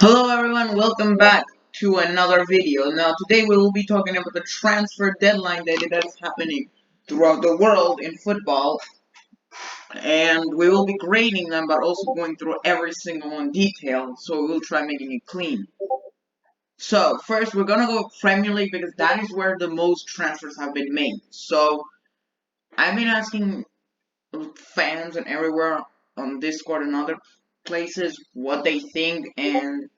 Hello everyone, welcome back to another video. Now today we will be talking about the transfer deadline that is happening throughout the world in football, and we will be grading them but also going through every single one detail, so we'll try making it clean. So first we're gonna go Premier League because that is where the most transfers have been made. So I've been asking fans and everywhere on Discord and other places what they think, and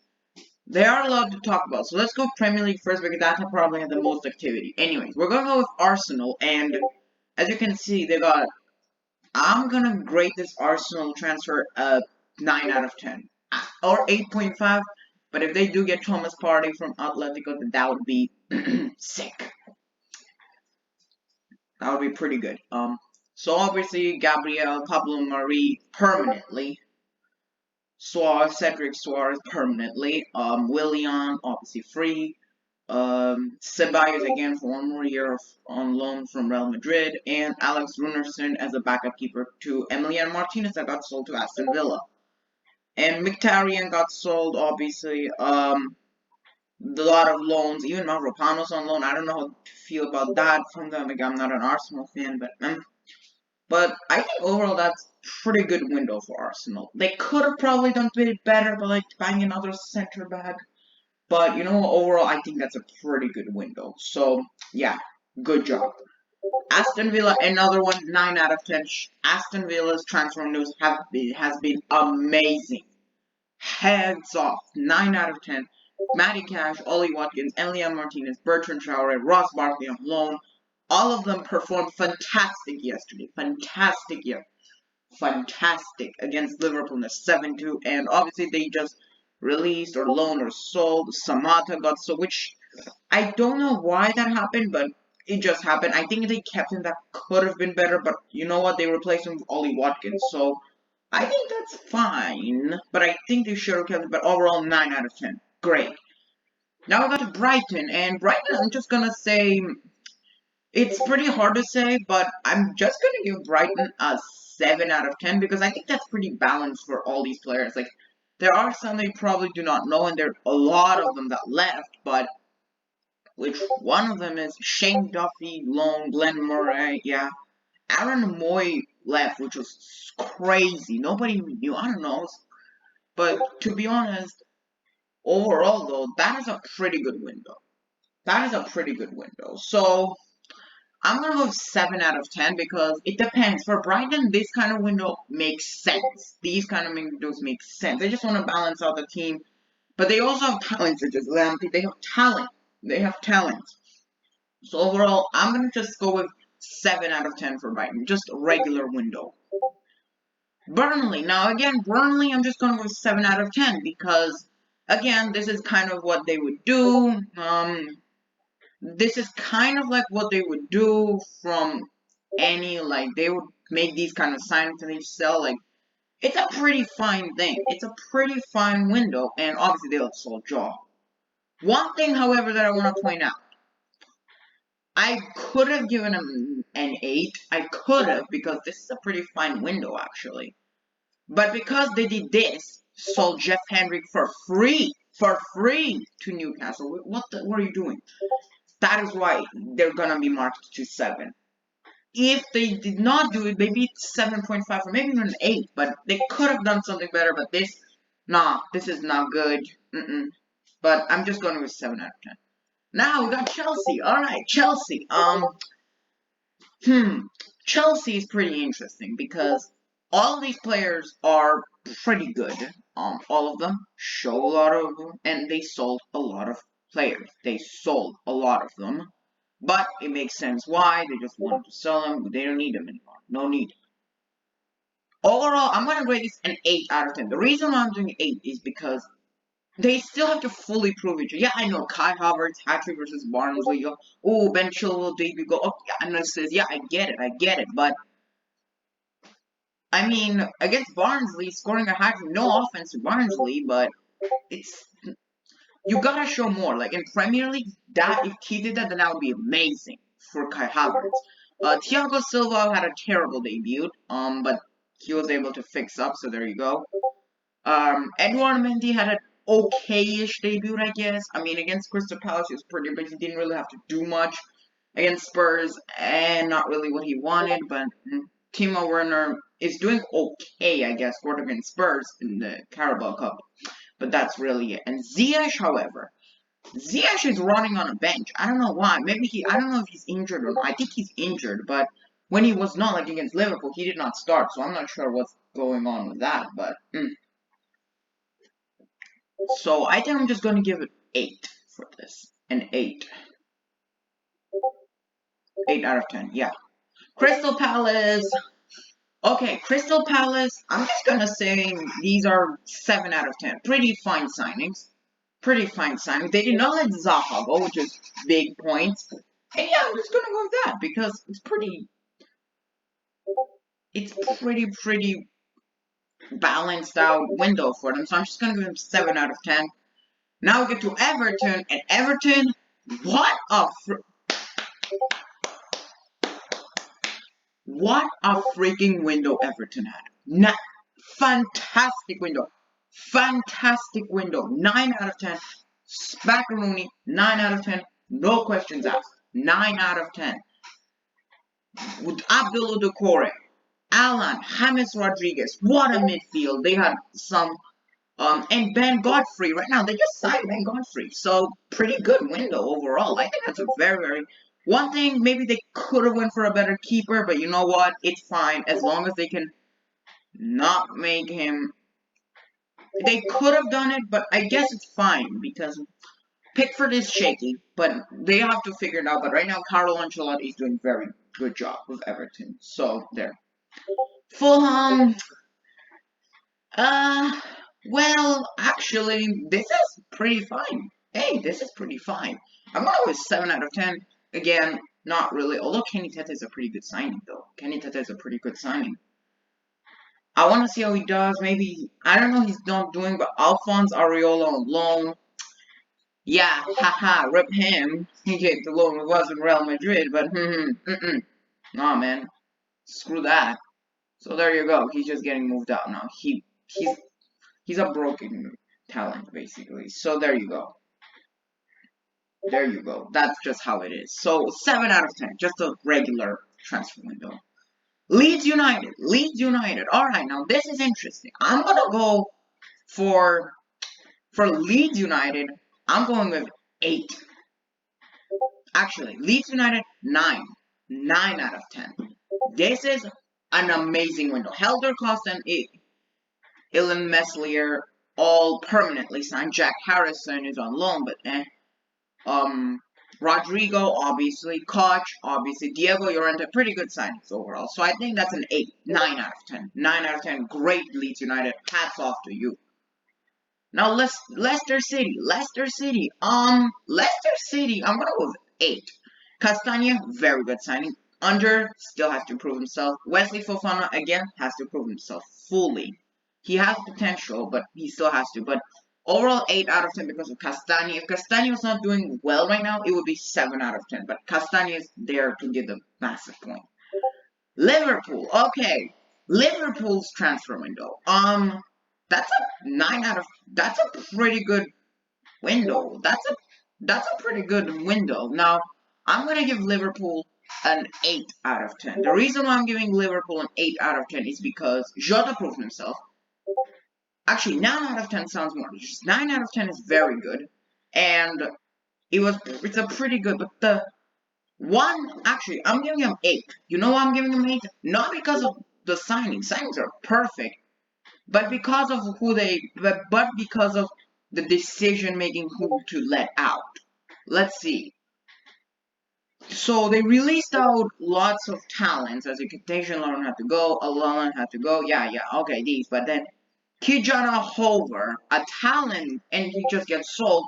they are allowed to talk about. So let's go Premier League first because that's probably had the most activity. Anyways, we're gonna go with Arsenal, and as you can see, they got. I'm gonna grade this Arsenal transfer a 9 out of 10 or 8.5. But if they do get Thomas Partey from Atletico, then that would be sick. That would be pretty good. So obviously Gabriel, Pablo Mari permanently. Cedric Suarez permanently. Willian obviously free. Ceballos again for one more year on loan from Real Madrid, and Alex Runerson as a backup keeper to Emiliano Martinez that got sold to Aston Villa. And Mkhitaryan got sold, obviously. A lot of loans, even Mavropanos on loan. I don't know how to feel about that from them. Like, I'm not an Arsenal fan, but I think overall that's pretty good window for Arsenal. They could have probably done a bit better, but like buying another center back. But, overall, I think that's a pretty good window. So, yeah, good job. Aston Villa, another one, 9 out of 10. Aston Villa's transfer news has been amazing. Heads off, 9 out of 10. Matty Cash, Ollie Watkins, Emiliano Martinez, Bertrand Traore, Ross Barkley on loan. All of them performed fantastic yesterday. Fantastic against Liverpool in a 7-2. And obviously they just released or loaned or sold. Samata got sold, which I don't know why that happened, but it just happened. I think they kept him. That could have been better, but you know what? They replaced him with Ollie Watkins, so I think that's fine. But I think they should have kept him. But overall, 9 out of 10. Great. Now we got to Brighton, and Brighton, I'm just gonna say it's pretty hard to say, but I'm just gonna give Brighton a 7 out of 10 because I think that's pretty balanced for all these players. Like, there are some they probably do not know, and there are a lot of them that left, but which one of them is Shane Duffy, Long, Glenn Murray, yeah. Aaron Moy left, which was crazy. Nobody knew, I don't know. But to be honest, overall though, that is a pretty good window. That is a pretty good window. So, I'm gonna go 7 out of 10 because it depends. For Brighton, this kind of window makes sense. These kind of windows make sense. They just want to balance out the team. But they also have talent such as Lamptey. They have talent. They have talent. So overall, I'm gonna just go with 7 out of 10 for Brighton. Just a regular window. Burnley. Now again, Burnley, I'm just gonna go 7 out of 10 because, again, this is kind of what they would do. This is kind of like what they would do from any, like, they would make these kind of signings and they sell, like, it's a pretty fine thing. It's a pretty fine window, and obviously they'll sell Jaw. One thing, however, that I want to point out. I could have given him an 8. I could have, because this is a pretty fine window, actually. But because they did this, sold Jeff Hendrick for free to Newcastle. What are you doing? That is why they're gonna be marked to 7. If they did not do it, maybe it's 7.5 or maybe even an 8. But they could have done something better. But this is not good. But I'm just going with 7 out of 10. Now we got Chelsea. Alright, Chelsea. Chelsea is pretty interesting because all of these players are pretty good. All of them show a lot of them, and they sold a lot of players. They sold a lot of them, but it makes sense why they just wanted to sell them. They don't need them anymore. No need. Overall, I'm gonna rate this an 8 out of 10. The reason why I'm doing 8 is because they still have to fully prove it. Yeah, I know, Kai Havertz, hat-trick versus Barnsley. Oh, Ben Chilwell debut goal. Oh, yeah, and it says, yeah, I get it. But, I mean, against Barnsley, scoring a hat-trick, no offense to Barnsley, but it's, you gotta show more. Like, in Premier League, if he did that, then that would be amazing for Kai Havertz. Thiago Silva had a terrible debut, but he was able to fix up, so there you go. Edouard Mendy had a okay-ish debut, I guess. I mean, against Crystal Palace, he was pretty, but he didn't really have to do much against Spurs, and not really what he wanted. But Timo Werner is doing okay, I guess, scored against Spurs in the Carabao Cup. But that's really it. And Ziyech, however, Ziyech is running on a bench. I don't know why. I don't know if he's injured or not. I think he's injured, but when he was not, like against Liverpool, he did not start, so I'm not sure what's going on with that, but So I think I'm just gonna give it 8 for this. An 8. 8 out of 10, yeah. Crystal Palace. Okay, Crystal Palace, I'm just gonna say these are 7 out of 10. Pretty fine signings. Pretty fine signing. They did not let Zaha go, which is big points. And yeah, I'm just gonna go with that because it's pretty balanced out window for them. So I'm just gonna give them 7 out of 10. Now we get to Everton, and Everton, what a freaking window Everton had. Fantastic window. Fantastic window. 9 out of 10. Spaccaroni, 9 out of 10. No questions asked. 9 out of 10. With Abdul Decore, Alan, James Rodriguez, what a midfield. They had some, and Ben Godfrey. Right now, they just signed Ben Godfrey. So, pretty good window overall. I think that's a very. One thing, maybe they could have went for a better keeper, but you know what? It's fine. As long as they can not make him. They could have done it, but I guess it's fine because Pickford is shaky, but they have to figure it out. But right now, Carlo Ancelotti is doing very good job with Everton. So, there. Fulham, well, actually, this is pretty fine. Hey, this is pretty fine. I'm gonna go with 7 out of 10. Again, not really. Although Kenny Tete is a pretty good signing, though. Kenny Tete is a pretty good signing. I want to see how he does. Maybe, I don't know he's not doing, but Alphonse Areola on loan. Yeah, haha, rip him. He came to loan with us in Real Madrid, but Nah, man. Screw that. So there you go. He's just getting moved out now. He's a broken talent, basically. So there you go. There you go. That's just how it is. So 7 out of 10. Just a regular transfer window. Leeds United. Leeds United. Alright, now this is interesting. I'm gonna go for Leeds United. I'm going with 8. Actually, Leeds United, 9. 9 out of 10. This is an amazing window. Helder Costa and Ilan Meslier all permanently signed. Jack Harrison is on loan, but Rodrigo, obviously. Koch, obviously. Diego Llorente, pretty good signings overall. So I think that's an 8. 9 out of 10. 9 out of 10. Great Leeds United. Hats off to you. Now, Leicester City. Leicester City, I'm gonna go with 8. Castagna, very good signing. Under, still has to prove himself. Wesley Fofana, again, has to prove himself fully. He has potential, but he still has to. But overall, 8 out of 10 because of Castagna. If Castagna was not doing well right now, it would be 7 out of 10. But Castagna is there to give the massive point. Liverpool, okay. Liverpool's transfer window. That's a 9 out of. That's a pretty good window. That's a pretty good window. Now, I'm gonna give Liverpool an 8 out of 10. The reason why I'm giving Liverpool an 8 out of 10 is because Jota proved himself. Actually, 9 out of 10 sounds more. 9 out of 10 is very good. And it's a pretty good, but the one, actually, I'm giving him 8. You know why I'm giving him 8? Not because of the signings. Signings are perfect. But because of but because of the decision making who to let out. Let's see. So they released out lots of talents, as you can Tayshaun Lauren had to go, Alalan had to go, yeah, okay, these, but then Kijana Hover, a talent, and he just gets sold.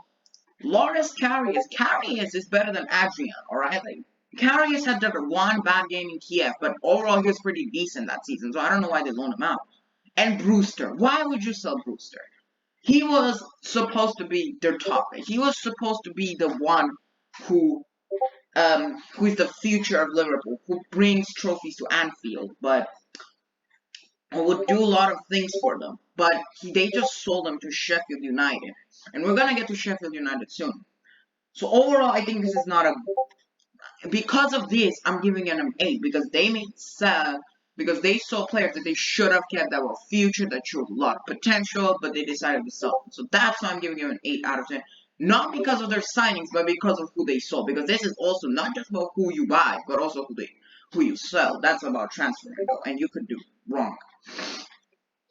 Loris Karius is better than Adrian, alright? Like, Karius had that one bad game in Kiev, but overall he was pretty decent that season, so I don't know why they loaned him out. And Brewster, why would you sell Brewster? He was supposed to be their top. He was supposed to be the one who is the future of Liverpool, who brings trophies to Anfield, but would do a lot of things for them, but they just sold them to Sheffield United, and we're gonna get to Sheffield United soon. So overall, I think this is not a. Because of this, I'm giving it an 8 because they made sell because they saw players that they should have kept that were future that showed a lot of potential, but they decided to sell them. So that's why I'm giving them an 8 out of 10. Not because of their signings, but because of who they sold. Because this is also not just about who you buy, but also who you sell. That's about transfer window, and you could do wrong.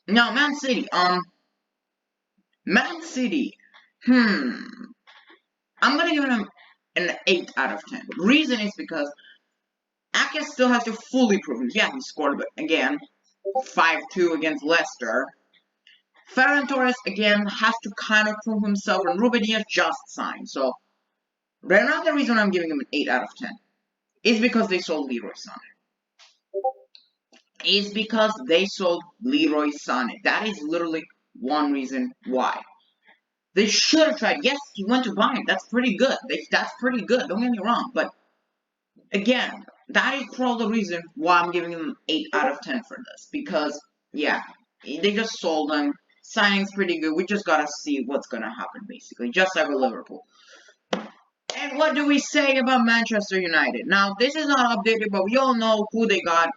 Now, Man City. Man City. I'm gonna give them an 8 out of 10. Reason is because Ake still has to fully prove it. Yeah, he scored again 5-2 against Leicester. Ferran Torres again has to kind of prove himself, and Ruben Dias just signed. So another reason I'm giving him an 8 out of 10 is because they sold Leroy Sané. Is because they sold Leroy Sané. That is literally one reason why. They should have tried. Yes, he went to Bayern. That's pretty good. That's pretty good. Don't get me wrong. But again, that is probably the reason why I'm giving them 8 out of 10 for this. Because, yeah, they just sold them. Signing's pretty good. We just gotta see what's gonna happen, basically. Just like with Liverpool. And what do we say about Manchester United? Now, this is not updated, but we all know who they got.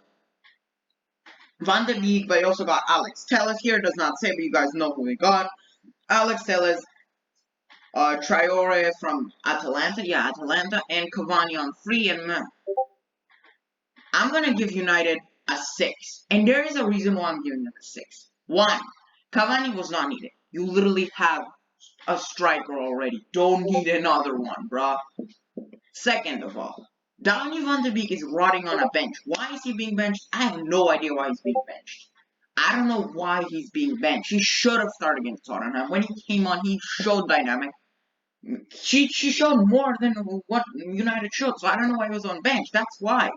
Van der Beek, but they also got Alex Telles here. Does not say, but you guys know who they got. Alex Telles, Traore from Atalanta. Yeah, Atalanta. And Cavani on free. And I'm going to give United a 6. And there is a reason why I'm giving them a 6. One, Cavani was not needed. You literally have a striker already. Don't need another one, bruh. Second of all, Donny van de Beek is rotting on a bench. Why is he being benched? I have no idea why he's being benched. I don't know why he's being benched. He should have started against Tottenham. When he came on, he showed dynamic. She showed more than what United showed, so I don't know why he was on bench. That's why.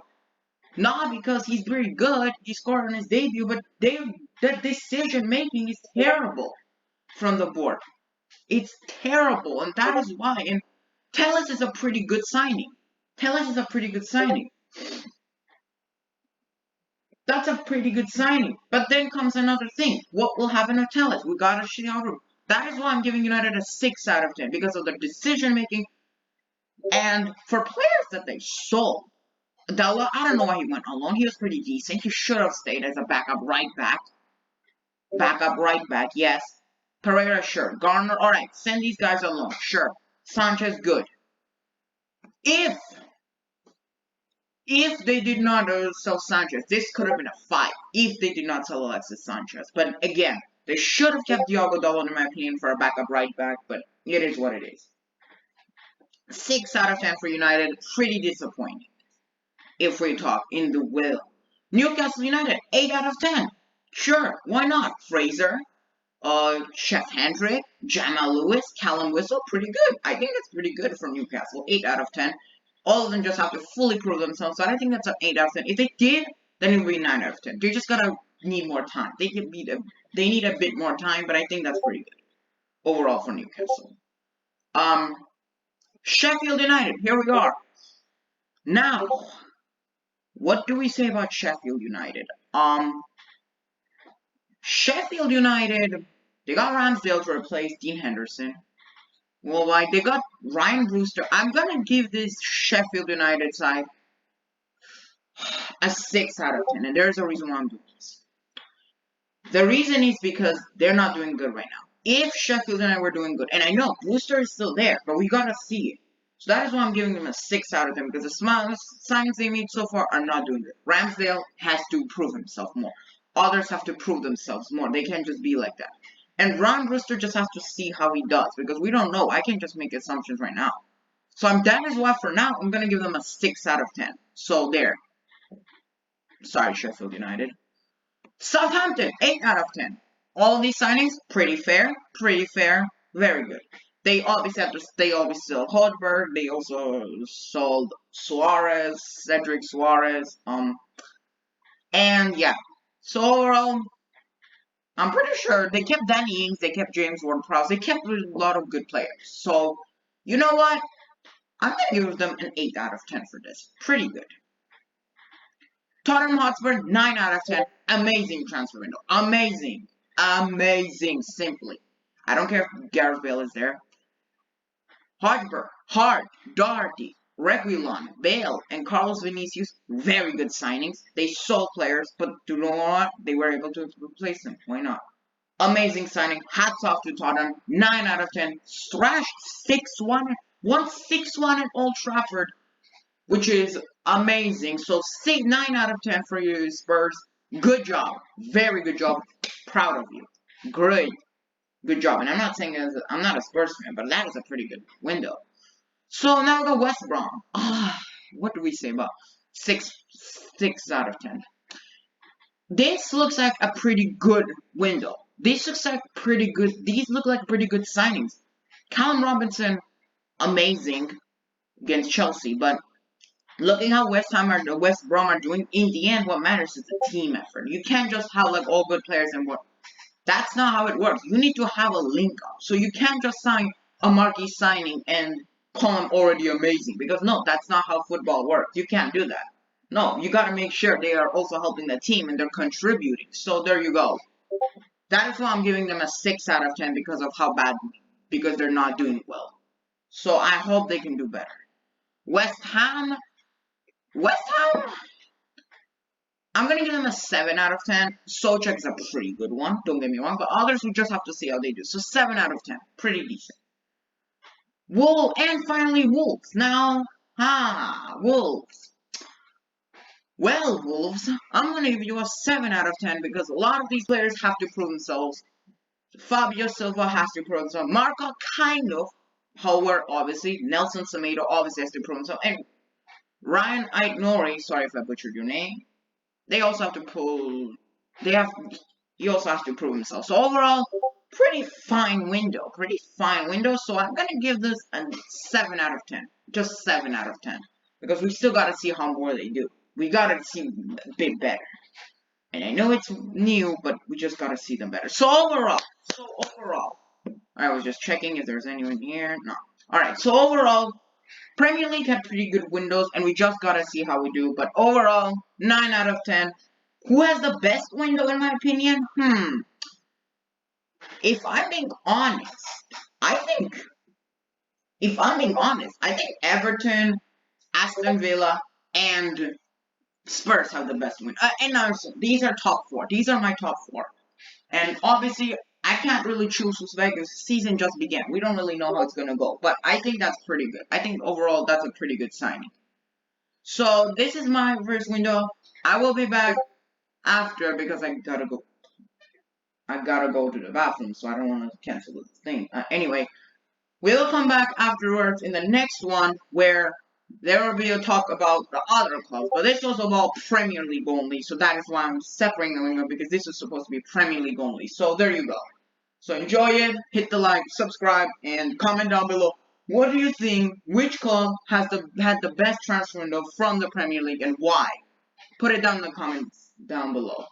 Not because he's very good, he scored on his debut, but the decision making is terrible from the board. It's terrible, and that is why. And Telles is a pretty good signing. Telles is a pretty good signing. That's a pretty good signing. But then comes another thing. What will happen to Telles? We gotta see how. That is why I'm giving United a 6 out of 10 because of their decision making and for players that they sold. Della, I don't know why he went on loan. He was pretty decent. He should have stayed as a backup right back. Backup right back, yes. Pereira, sure. Garner, alright. Send these guys alone, sure. Sanchez, good. If they did not sell Sanchez, this could have been a 5. If they did not sell Alexis Sanchez. But again, they should have kept Diogo Dalot, in my opinion, for a backup right back. But it is what it is. 6 out of 10 for United. Pretty disappointing. If we talk in the will. Newcastle United, 8 out of 10. Sure, why not? Fraser, Chef Hendrick, Jamal Lewis, Callum Whistle, pretty good. I think that's pretty good from Newcastle. 8 out of 10. All of them just have to fully prove themselves. So I think that's an 8 out of 10. If they did, then it would be 9 out of 10. They just gotta need more time. They need a bit more time, but I think that's pretty good overall for Newcastle. Sheffield United. Here we are. Now, what do we say about Sheffield United? Sheffield United, they got Ramsdale to replace Dean Henderson. Well, like, they got Ryan Brewster. I'm gonna give this Sheffield United side a 6 out of 10, and there's a reason why I'm doing this. The reason is because they're not doing good right now. If Sheffield United were doing good, and I know Brewster is still there, but we gotta see it. So that is why I'm giving them a 6 out of 10, because the signings they made so far are not doing good. Ramsdale has to prove himself more. Others have to prove themselves more. They can't just be like that. And Ron Brewster just has to see how he does, because we don't know. I can't just make assumptions right now. So that is why for now, I'm going to give them a 6 out of 10. So there. Sorry, Sheffield United. Southampton, 8 out of 10. All of these signings, pretty fair, very good. They obviously sold Hodberg, they also sold Suarez, Cedric Suarez, and yeah. So overall, I'm pretty sure they kept Danny Ings, they kept James Ward-Prowse, they kept a lot of good players. So, you know what? I'm gonna give them an 8 out of 10 for this. Pretty good. Tottenham Hotspur, 9 out of 10. Amazing transfer window. Amazing. Amazing, simply. I don't care if Gareth Bale is there. Hotspur, Hart, Doherty, Reguilon, Bale, and Carlos Vinicius, very good signings. They sold players, but do you know what? They were able to replace them. Why not? Amazing signing. Hats off to Tottenham. 9 out of 10. Thrashed 6-1. Won 6-1 at Old Trafford, which is amazing. So 9 out of 10 for you, Spurs. Good job. Very good job. Proud of you. Great. Good job. And I'm not saying I'm not a Spurs fan, but that is a pretty good window. So now we go West Brom. What do we say about 6 out of 10? This looks like a pretty good window. This looks like pretty good. These look like pretty good signings. Callum Robinson, amazing against Chelsea, but looking how West Brom are doing, in the end, what matters is the team effort. You can't just have like all good players and what. That's not how it works. You need to have a link up. So you can't just sign a marquee signing and call him already amazing, because no, that's not how football works. You can't do that. No, you gotta make sure they are also helping the team and they're contributing. So there you go. That is why I'm giving them a 6 out of 10 because of how bad, because they're not doing well. So I hope they can do better. West Ham, I'm gonna give them a 7 out of 10. Souček is a pretty good one, don't get me wrong, but others we just have to see how they do. So 7 out of 10, pretty decent. And finally Wolves. Now, Wolves. Well, Wolves, I'm gonna give you a 7 out of 10 because a lot of these players have to prove themselves. Fabio Silva has to prove himself. Marco kind of, however, obviously. Nelson Semedo obviously has to prove himself. And Ryan Aït-Nouri, sorry if I butchered your name. They also have to pull. He also has to prove himself. So overall, pretty fine window. So I'm gonna give this a 7 out of 10. Just 7 out of 10. Because we still gotta see how more they do. We gotta see a bit better. And I know it's new, but we just gotta see them better. So overall, I was just checking if there's anyone here. No. Alright, so overall, Premier League had pretty good windows, and we just gotta see how we do. But overall, 9 out of 10. Who has the best window, in my opinion? If I'm being honest, I think Everton, Aston Villa, and Spurs have the best window. And these are top 4. These are my top 4. And obviously, I can't really choose who's Vegas. Season just began. We don't really know how it's gonna go. But I think that's pretty good. I think overall that's a pretty good signing. So this is my first window. I will be back after because I gotta go to the bathroom, so I don't want to cancel this thing. Anyway, we'll come back afterwards in the next one where there will be a talk about the other clubs. But this was about Premier League only, so that is why I'm separating them because this is supposed to be Premier League only. So there you go. So enjoy it, hit the like, subscribe, and comment down below. What do you think? Which club had the best transfer window from the Premier League and why? Put it down in the comments down below.